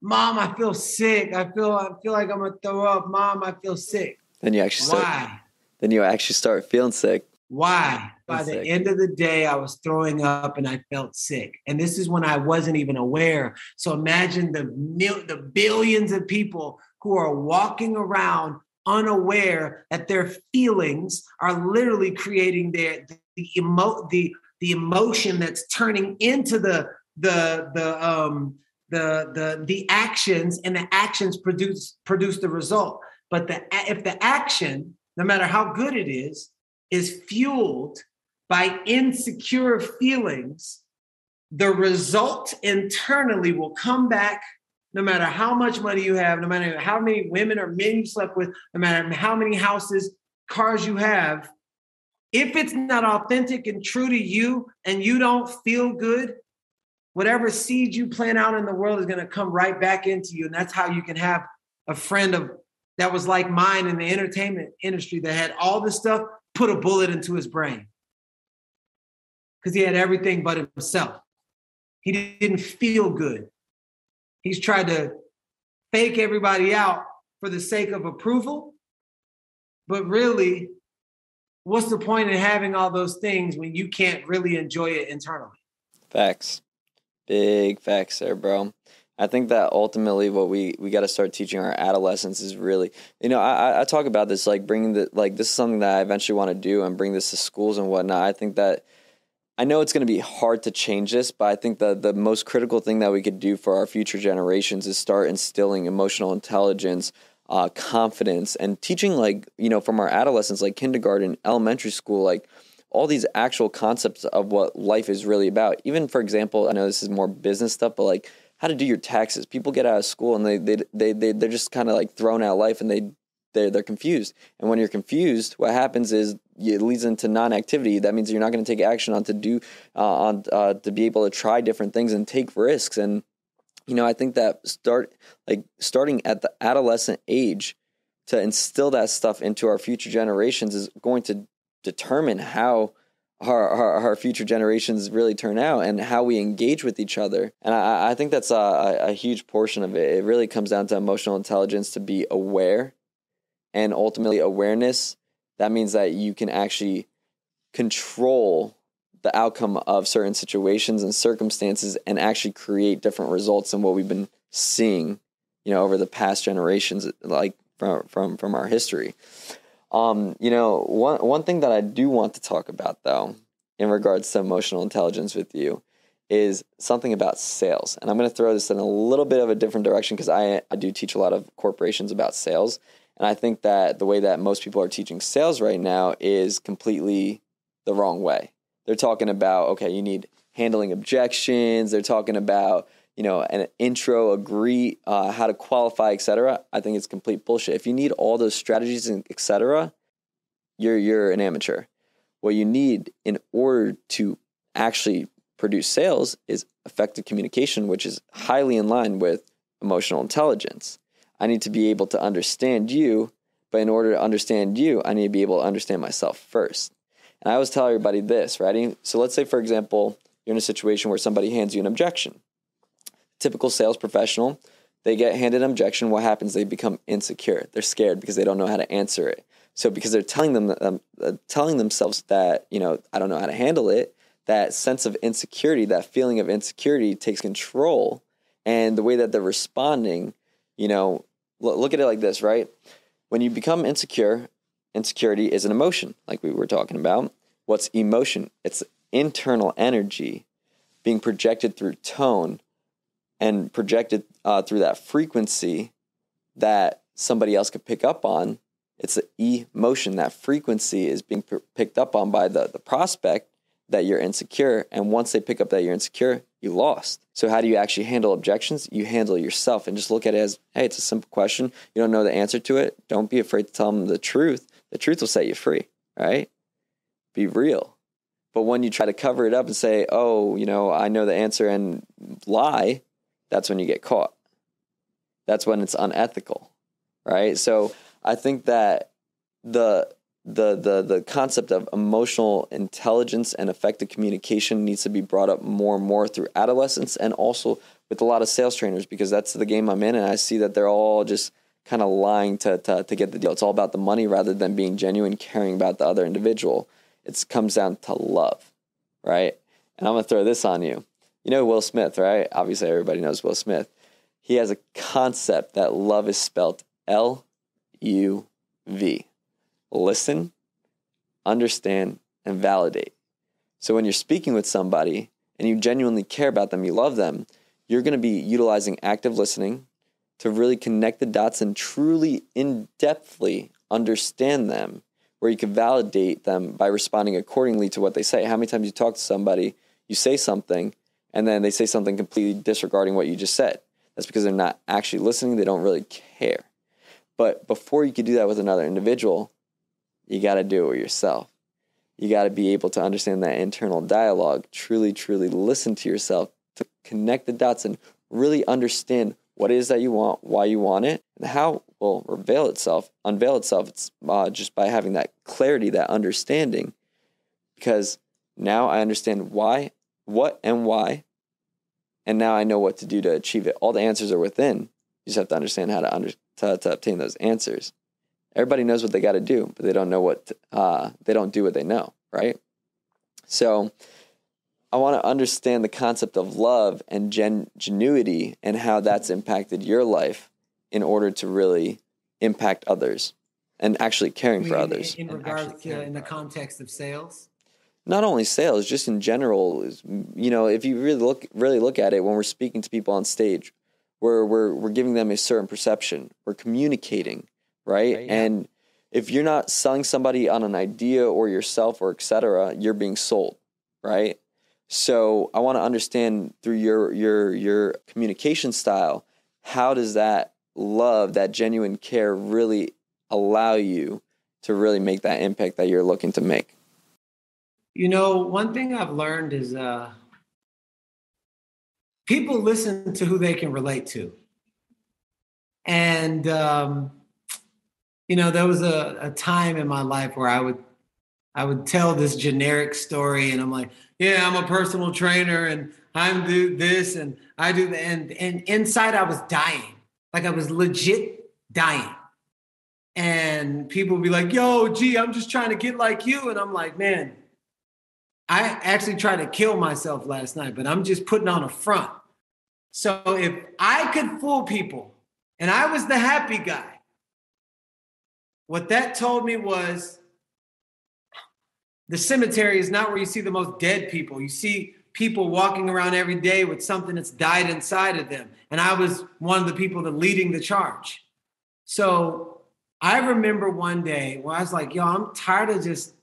Mom, I feel sick. I feel like I'm gonna throw up. Mom, I feel sick. Then you actually Why? Then you actually start feeling sick. Why? By the end of the day, I was throwing up and I felt sick. And this is when I wasn't even aware. So imagine the billions of people who are walking around unaware that their feelings are literally creating the emotion that's turning into the actions, and the actions produce the result. But if the action, no matter how good it is fueled by insecure feelings, the result internally will come back no matter how much money you have, no matter how many women or men you slept with, no matter how many houses, cars you have. If it's not authentic and true to you and you don't feel good, whatever seed you plant out in the world is going to come right back into you. And that's how you can have a friend that was like mine in the entertainment industry that had all this stuff, put a bullet into his brain because he had everything but himself. He didn't feel good. He's tried to fake everybody out for the sake of approval. But really, what's the point in having all those things when you can't really enjoy it internally? Facts. Big facts there, bro. I think that ultimately what we got to start teaching our adolescents is really, I talk about this, like bringing this is something that I eventually want to do and bring this to schools and whatnot. I think that, I know it's going to be hard to change this, but I think that the most critical thing that we could do for our future generations is start instilling emotional intelligence, confidence, and teaching from our adolescents, like kindergarten, elementary school, like all these actual concepts of what life is really about. Even, for example, I know this is more business stuff, but like how to do your taxes. People get out of school and they're just kind of like thrown out of life, and they're confused. And when you're confused, what happens is it leads into non-activity. That means you're not going to take action to be able to try different things and take risks. And I think that starting at the adolescent age to instill that stuff into our future generations is going to determine how our future generations really turn out and how we engage with each other. And I think that's a huge portion of it. It really comes down to emotional intelligence, to be aware, and ultimately awareness. That means that you can actually control the outcome of certain situations and circumstances and actually create different results than what we've been seeing, over the past generations, like from our history. One thing that I do want to talk about, though, in regards to emotional intelligence with you, is something about sales. And I'm going to throw this in a little bit of a different direction because I do teach a lot of corporations about sales. And I think that the way that most people are teaching sales right now is completely the wrong way. They're talking about, okay, you need handling objections. They're talking about, an intro, how to qualify, etc. I think it's complete bullshit. If you need all those strategies and etc., you're an amateur. What you need in order to actually produce sales is effective communication, which is highly in line with emotional intelligence. I need to be able to understand you, but in order to understand you, I need to be able to understand myself first. And I always tell everybody this, right? So let's say, for example, you're in a situation where somebody hands you an objection. Typical sales professional, they get handed an objection. What happens? They become insecure. They're scared because they don't know how to answer it. So because they're telling themselves that, I don't know how to handle it, that sense of insecurity, that feeling of insecurity takes control. And the way that they're responding, look at it like this, right? When you become insecure, insecurity is an emotion, like we were talking about. What's emotion? It's internal energy being projected through tone and projected through that frequency that somebody else could pick up on. It's the emotion. That frequency is being picked up on by the prospect that you're insecure. And once they pick up that you're insecure, you lost. So how do you actually handle objections? You handle it yourself and just look at it as, hey, it's a simple question. You don't know the answer to it. Don't be afraid to tell them the truth. The truth will set you free, right? Be real. But when you try to cover it up and say, oh, I know the answer, and lie, that's when you get caught. that's when it's unethical, right? So I think that the concept of emotional intelligence and effective communication needs to be brought up more and more through adolescence, and also with a lot of sales trainers, because that's the game I'm in, and I see that they're all just kind of lying to get the deal. It's all about the money rather than being genuine, caring about the other individual. It comes down to love, right? And I'm going to throw this on you. You know Will Smith, right? Obviously, everybody knows Will Smith. He has a concept that love is spelled L-U-V. Listen, understand, and validate. So when you're speaking with somebody and you genuinely care about them, you love them, you're going to be utilizing active listening to really connect the dots and truly in-depthly understand them, where you can validate them by responding accordingly to what they say. How many times you talk to somebody, you say something, and then they say something completely disregarding what you just said? That's because they're not actually listening. They don't really care. But before you could do that with another individual, you got to do it with yourself. You got to be able to understand that internal dialogue, truly, truly listen to yourself, to connect the dots and really understand what it is that you want, why you want it, and how it will unveil itself. It's just by having that clarity, that understanding, because now I understand why, what, and why, and now I know what to do to achieve it. All the answers are within. You just have to understand how to obtain those answers. Everybody knows what they got to do, but they don't know they don't do what they know, right? So I want to understand the concept of love and genuity and how that's impacted your life in order to really impact others and actually caring for others. In regards to, in the context of sales? Not only sales, just in general. If you really look at it, when we're speaking to people on stage, we're giving them a certain perception. We're communicating, right? Yeah. And if you're not selling somebody on an idea or yourself or et cetera, you're being sold, right? So I want to understand through your communication style, how does that love, that genuine care really allow you to really make that impact that you're looking to make? One thing I've learned is people listen to who they can relate to. And, there was a time in my life where I would tell this generic story and I'm like, yeah, I'm a personal trainer and I do this and I do that. And inside I was dying. Like I was legit dying. And people would be like, yo, gee, I'm just trying to get like you. And I'm like, man, I actually tried to kill myself last night, but I'm just putting on a front. So if I could fool people and I was the happy guy, what that told me was the cemetery is not where you see the most dead people. You see people walking around every day with something that's died inside of them. And I was one of the people that leading the charge. So I remember one day where I was like, yo, I'm tired of just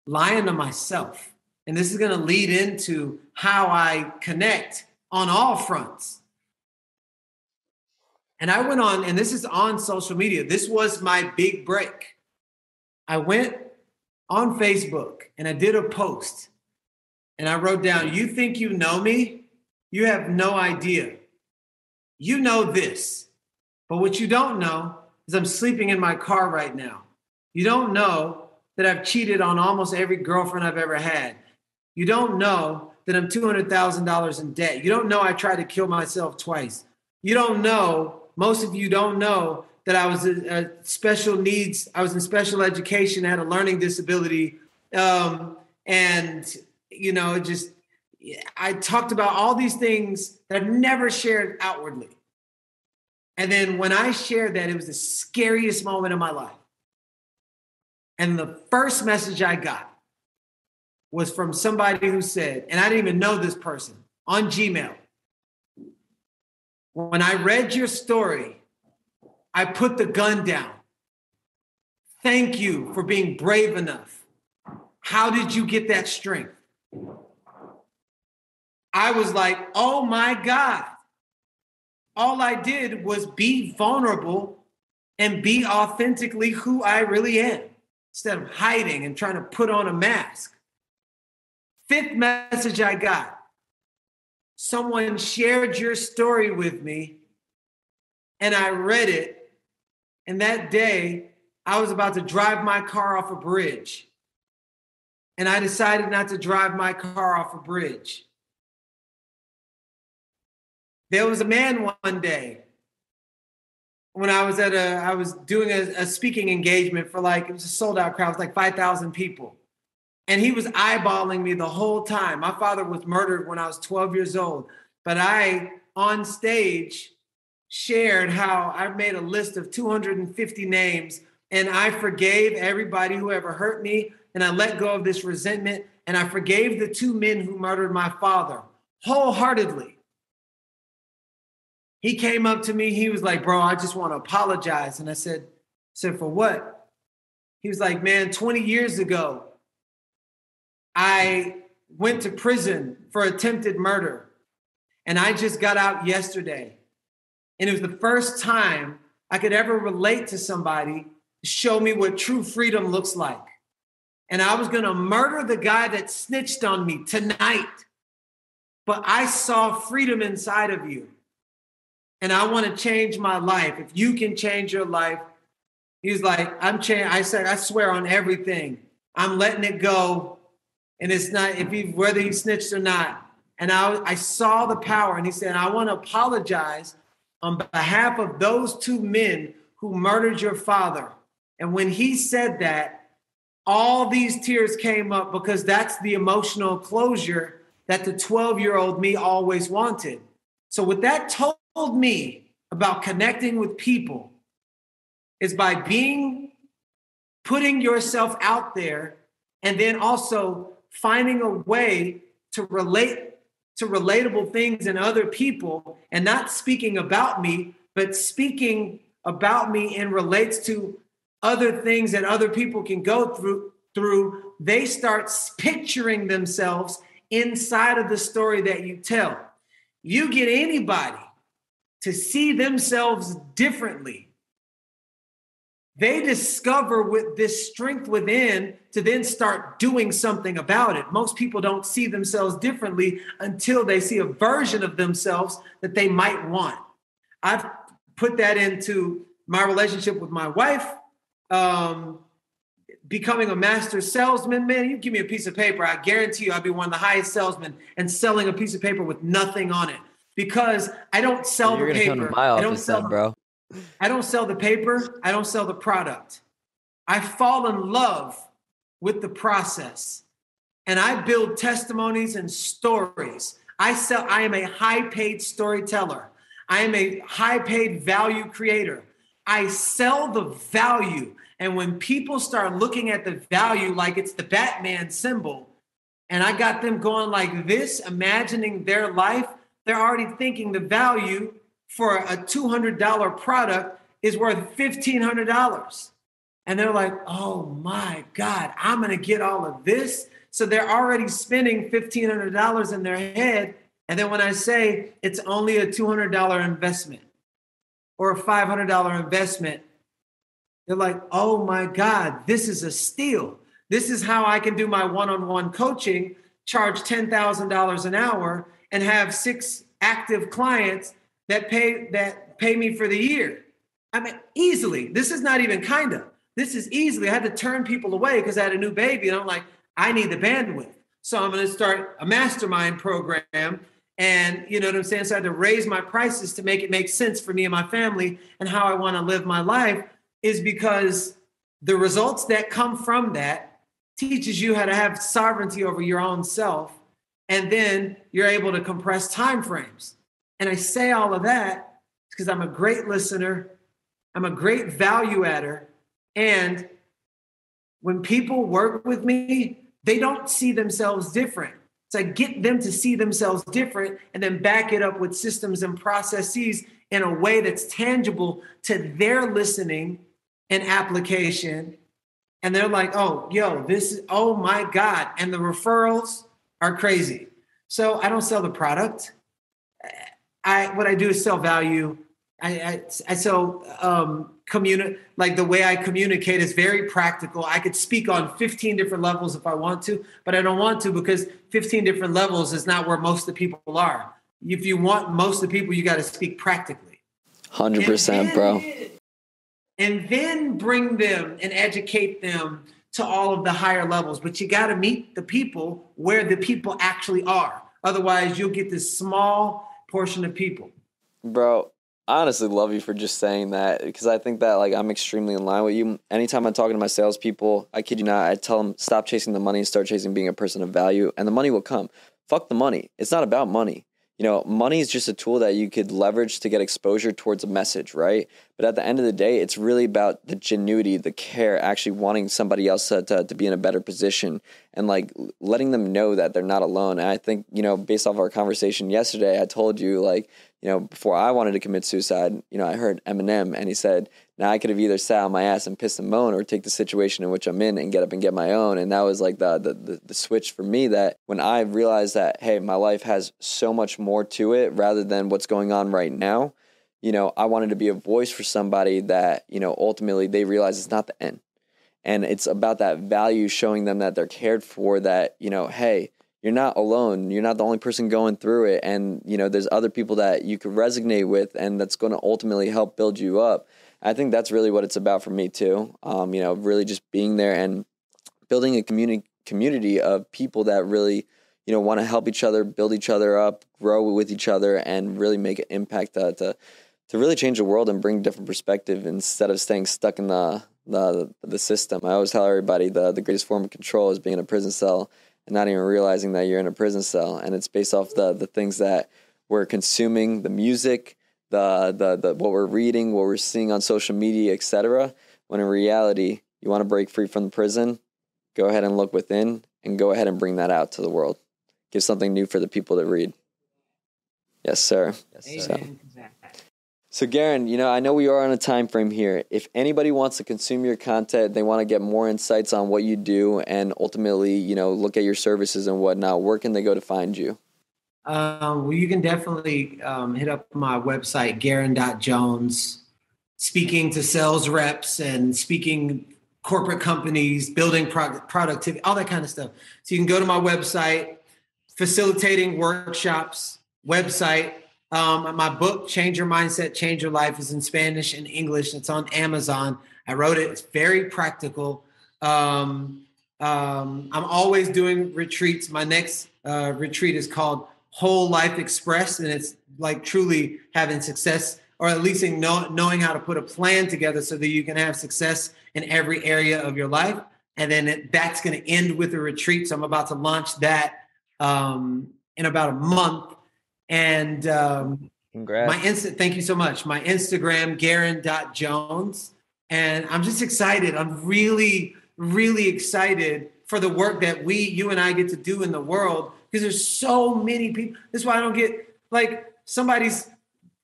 lying to myself. And this is going to lead into how I connect on all fronts. And I went on, and this is on social media. This was my big break. I went on Facebook and I did a post and I wrote down, you think you know me? You have no idea. You know this, but what you don't know is I'm sleeping in my car right now. You don't know that I've cheated on almost every girlfriend I've ever had. You don't know that I'm $200,000 in debt. You don't know I tried to kill myself twice. You don't know, most of you don't know that I was a special needs. I was in special education, had a learning disability. I talked about all these things that I've never shared outwardly. And then when I shared that, it was the scariest moment of my life. And the first message I got was from somebody who said, and I didn't even know this person, on Gmail. When I read your story, I put the gun down. Thank you for being brave enough. How did you get that strength? I was like, oh my God. All I did was be vulnerable and be authentically who I really am, instead of hiding and trying to put on a mask. Fifth message I got, someone shared your story with me and I read it. And that day, I was about to drive my car off a bridge. And I decided not to drive my car off a bridge. There was a man one day when I was doing a speaking engagement for it was a sold out crowd, it was like 5,000 people. And he was eyeballing me the whole time. My father was murdered when I was 12 years old. But I, on stage, shared how I made a list of 250 names and I forgave everybody who ever hurt me. And I let go of this resentment. And I forgave the 2 men who murdered my father wholeheartedly. He came up to me. He was like, bro, I just want to apologize. And I said, for what? He was like, man, 20 years ago, I went to prison for attempted murder. And I just got out yesterday. And it was the first time I could ever relate to somebody to show me what true freedom looks like. And I was going to murder the guy that snitched on me tonight. But I saw freedom inside of you. And I want to change my life. If you can change your life, he's like, I said, I swear on everything. I'm letting it go. And it's not, whether he snitched or not. And I saw the power. And he said, I want to apologize on behalf of those 2 men who murdered your father. And when he said that, all these tears came up because that's the emotional closure that the 12-year-old me always wanted. So what that told me about connecting with people is by putting yourself out there and then also finding a way to relate to relatable things in other people and not speaking about me, but speaking about me and relates to other things that other people can go through. They start picturing themselves inside of the story that you tell. You get anybody to see themselves differently, they discover with this strength within to then start doing something about it. Most people don't see themselves differently until they see a version of themselves that they might want. I've put that into my relationship with my wife, becoming a master salesman. Man, you give me a piece of paper, I guarantee you I'll be one of the highest salesmen and selling a piece of paper with nothing on it. Because I don't sell the paper. Come to my office then, bro. I don't sell the paper. I don't sell the product. I fall in love with the process. And I build testimonies and stories. I am a high-paid storyteller. I am a high-paid value creator. I sell the value. And when people start looking at the value like it's the Batman symbol, and I got them going like this, imagining their life, they're already thinking the value for a $200 product is worth $1,500. And they're like, oh my God, I'm going to get all of this. So they're already spending $1,500 in their head. And then when I say it's only a $200 investment or a $500 investment, they're like, oh my God, this is a steal. This is how I can do my one-on-one coaching, charge $10,000 an hour and have 6 active clients that pay me for the year. I mean, easily. This is not even kind of. This is easily. I had to turn people away because I had a new baby. And I'm like, I need the bandwidth. So I'm going to start a mastermind program. And you know what I'm saying? So I had to raise my prices to make it make sense for me and my family and how I want to live my life, is because the results that come from that teaches you how to have sovereignty over your own self. And then you're able to compress time frames. And I say all of that because I'm a great listener. I'm a great value adder. And when people work with me, they don't see themselves different. So I get them to see themselves different and then back it up with systems and processes in a way that's tangible to their listening and application. And they're like, oh, oh my God. And the referrals are crazy. So I don't sell the product. What I do is sell value. I sell like the way I communicate is very practical. I could speak on 15 different levels if I want to, but I don't want to because 15 different levels is not where most of the people are. If you want most of the people, you got to speak practically. 100%, bro. And then bring them and educate them to all of the higher levels. But you got to meet the people where the people actually are. Otherwise, you'll get this small portion of people. Bro, I honestly love you for just saying that, because I think that like I'm extremely in line with you. Anytime I'm talking to my salespeople, I kid you not, I tell them stop chasing the money and start chasing being a person of value, and the money will come. Fuck the money. It's not about money. You know, money is just a tool that you could leverage to get exposure towards a message, right? But at the end of the day, it's really about the genuity, the care, actually wanting somebody else to be in a better position, and like letting them know that they're not alone. And I think, you know, based off our conversation yesterday, I told you, like, you know, before I wanted to commit suicide, you know, I heard Eminem, and he said, now I could have either sat on my ass and pissed and moan, or take the situation in which I'm in and get up and get my own. And that was like the switch for me, that when I realized that, hey, my life has so much more to it rather than what's going on right now, you know, I wanted to be a voice for somebody that, you know, ultimately they realize it's not the end. And it's about that value, showing them that they're cared for, that, you know, hey, you're not alone. You're not the only person going through it. And, you know, there's other people that you could resonate with, and that's going to ultimately help build you up. I think that's really what it's about for me too. You know, really just being there and building a community of people that really, you know, want to help each other, build each other up, grow with each other, and really make an impact to really change the world and bring different perspective instead of staying stuck in the system. I always tell everybody the greatest form of control is being in a prison cell and not even realizing that you're in a prison cell. And it's based off the things that we're consuming, the music, the what we're reading, what we're seeing on social media, etc. When in reality, you want to break free from the prison, go ahead and look within and go ahead and bring that out to the world. Give something new for the people that read. Yes, sir. Yes, sir. So Garrain, you know, I know we are on a time frame here. If anybody wants to consume your content, they want to get more insights on what you do and ultimately, you know, look at your services and whatnot, where can they go to find you? Well, you can definitely hit up my website, Garrain.Jones, speaking to sales reps and speaking corporate companies, building productivity, all that kind of stuff. So you can go to my website, facilitating workshops, website. My book, Change Your Mindset, Change Your Life, is in Spanish and English. It's on Amazon. I wrote it. It's very practical. I'm always doing retreats. My next retreat is called Whole Life Express, and it's like truly having success, or at least knowing how to put a plan together so that you can have success in every area of your life. And then that's going to end with a retreat. So I'm about to launch that in about a month. And Congrats. thank you so much. My Instagram, Garrain.Jones. And I'm just excited. I'm really, really excited for the work that you and I get to do in the world, because there's so many people. That's why I don't get, like, somebody's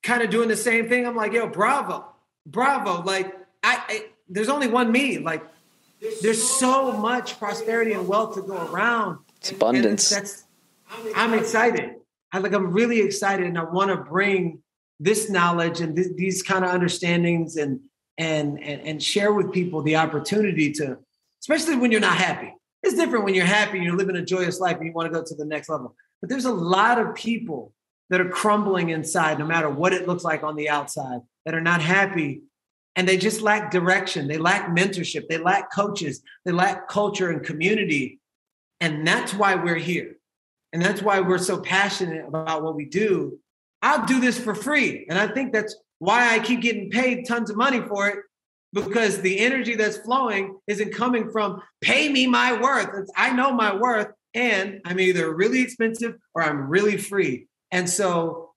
kind of doing the same thing. I'm like, yo, bravo. Like, there's only one me. Like, there's so much prosperity and wealth to go around. It's abundance. I'm excited. I'm really excited, and I want to bring this knowledge and these kind of understandings and share with people the opportunity to, especially when you're not happy. It's different when you're happy, you're living a joyous life, and you want to go to the next level. But there's a lot of people that are crumbling inside, no matter what it looks like on the outside, that are not happy, and they just lack direction. They lack mentorship. They lack coaches. They lack culture and community. And that's why we're here. And that's why we're so passionate about what we do. I'll do this for free. And I think that's why I keep getting paid tons of money for it, because the energy that's flowing isn't coming from pay me my worth. I know my worth, and I'm either really expensive or I'm really free. And so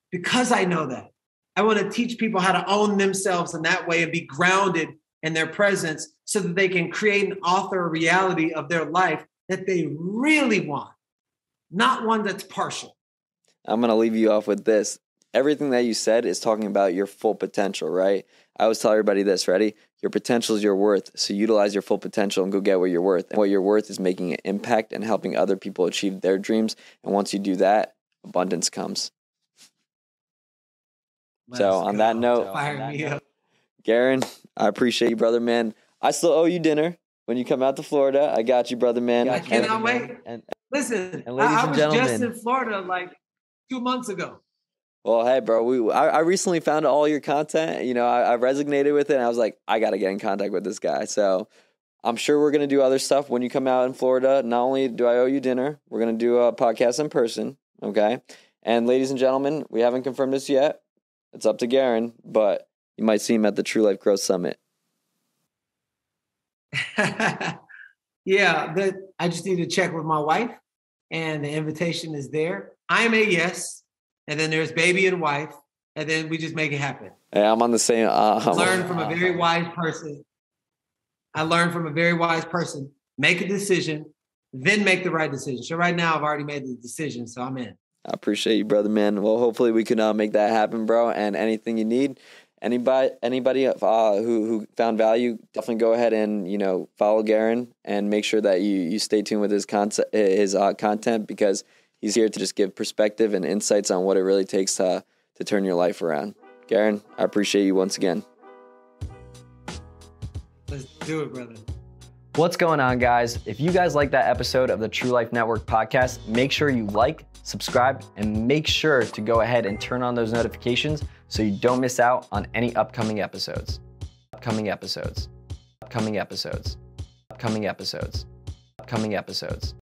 because I know that, I want to teach people how to own themselves in that way and be grounded in their presence so that they can create and author a reality of their life that they really want. Not one that's partial. I'm going to leave you off with this. Everything that you said is talking about your full potential, right? I always tell everybody this, ready? Your potential is your worth. So utilize your full potential and go get what you're worth. And what you're worth is making an impact and helping other people achieve their dreams. And once you do that, abundance comes. So on that note, Garrain, I appreciate you, brother, man. I still owe you dinner when you come out to Florida. I got you, brother, man. I cannot wait. Listen, I was just in Florida like 2 months ago. Well, hey, bro, I recently found all your content. You know, I resonated with it, and I was like, I got to get in contact with this guy. So I'm sure we're going to do other stuff when you come out in Florida. Not only do I owe you dinner, we're going to do a podcast in person, okay? And ladies and gentlemen, we haven't confirmed this yet. It's up to Garrain, but you might see him at the True Life Growth Summit. Yeah, I just need to check with my wife, and the invitation is there. I'm a yes, and then there's baby and wife, and then we just make it happen. Hey, I'm on the same. Learn from a very wise person. I learned from a very wise person. Make a decision, then make the right decision. So right now, I've already made the decision, so I'm in. I appreciate you, brother, man. Well, hopefully we can make that happen, bro. And anything you need, anybody who found value, definitely go ahead and follow Garrain and make sure that you stay tuned with his content, because he's here to just give perspective and insights on what it really takes to turn your life around. Garrain, I appreciate you once again. Let's do it, brother. What's going on, guys? If you guys like that episode of the True Life Network podcast, make sure you like, subscribe, and make sure to go ahead and turn on those notifications so you don't miss out on any upcoming episodes. Upcoming episodes.